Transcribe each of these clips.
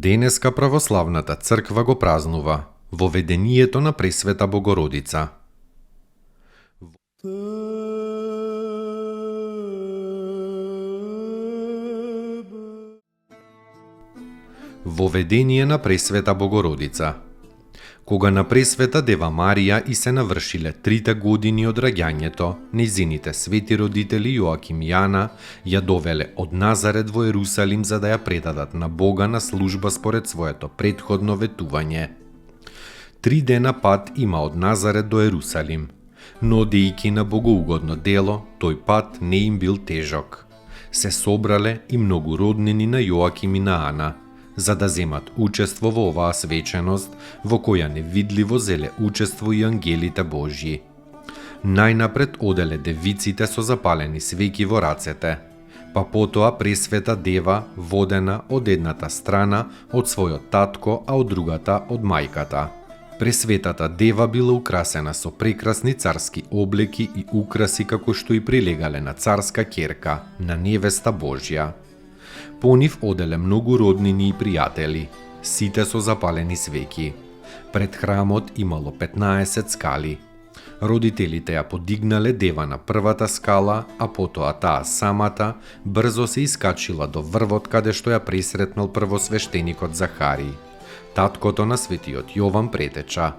Денеска православната црква го празнува воведението на Пресвета Богородица. Воведение на Пресвета Богородица. Кога на Пресвета Дева Марија и се навршиле 3 години од раѓањето, нејзините свети родители Јоаким и Јана ја довеле од Назарет во Ерусалим за да ја предадат на Бога на служба според своето претходно ветување. 3 дена пат има од Назарет до Ерусалим, но одејќи на богоугодно дело, тој пат не им бил тежок. Се собрале и многу роднини на Јоаким и на Ана, за да земат учество во оваа свеченост, во која невидливо зеле учество и ангелите Божји. Најнапред оделе девиците со запалени свеќи во рацете, па потоа Пресвета Дева водена од едната страна од својот татко, а од другата од мајката. Пресветата Дева била украсена со прекрасни царски облеки и украси како што и прилегале на царска ќерка, на невеста Божја. По нив оделе многу роднини и пријатели, сите со запалени свеќи. Пред храмот имало 15 скали. Родителите ја подигнале Дева на првата скала, а потоа таа самата брзо се искачила до врвот каде што ја пресретнал првосвештеникот Захари. Таткото на светиот Јован претеча.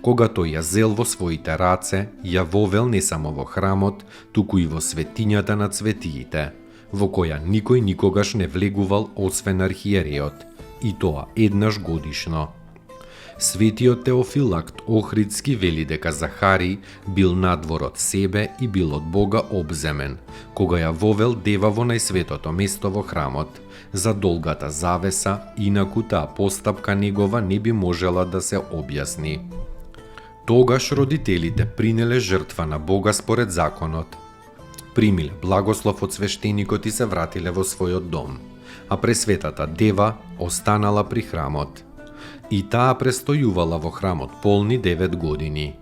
Кога тој ја зел во своите раце, ја вовел не само во храмот, туку и во светињата на светиите, во која никој никогаш не влегувал освен архиереот, и тоа еднаш годишно. Светиот Теофилакт Охридски вели дека Захари бил надвор од себе и бил од Бога обземен, кога ја вовел Дева во најсветото место во храмот. За долгата завеса, инаку таа постапка негова не би можела да се објасни. Тогаш родителите принеле жртва на Бога според законот, примиле благослов од свештеникот и се вратиле во својот дом, а Пресветата Дева останала при храмот. И таа престојувала во храмот полни 9 години.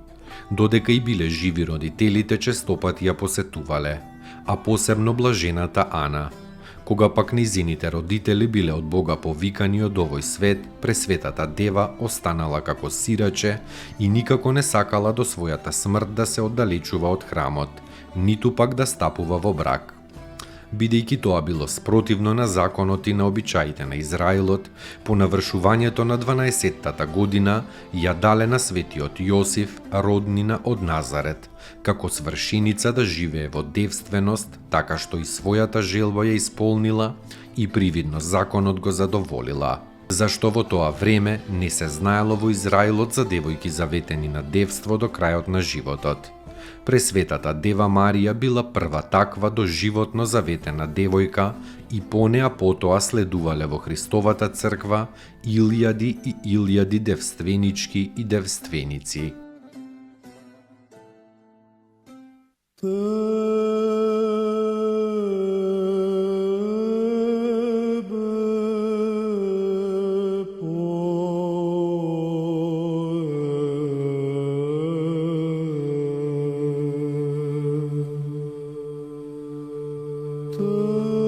Додека и биле живи родителите честопати ја посетувале, а посебно блажената Ана. Кога пак нејзините родители биле од Бога повикани од овој свет, Пресветата Дева останала како сираче и никако не сакала до својата смрт да се оддалечува од храмот, ниту пак да стапува во брак. Бидејќи тоа било спротивно на законот и на обичаите на Израилот, по навршувањето на 12-тата година ја дале на светиот Јосиф роднина од Назарет, како свршеница да живее во девственост, така што и својата желба ја исполнила и привидно законот го задоволила. Зашто во тоа време не се знаело во Израилот за девојки заветени на девство до крајот на животот. Пресветата Дева Марија била прва таква доживотно заветена девојка и по неа потоа следувале во Христовата црква илјади и илјади девственички и девственици. Te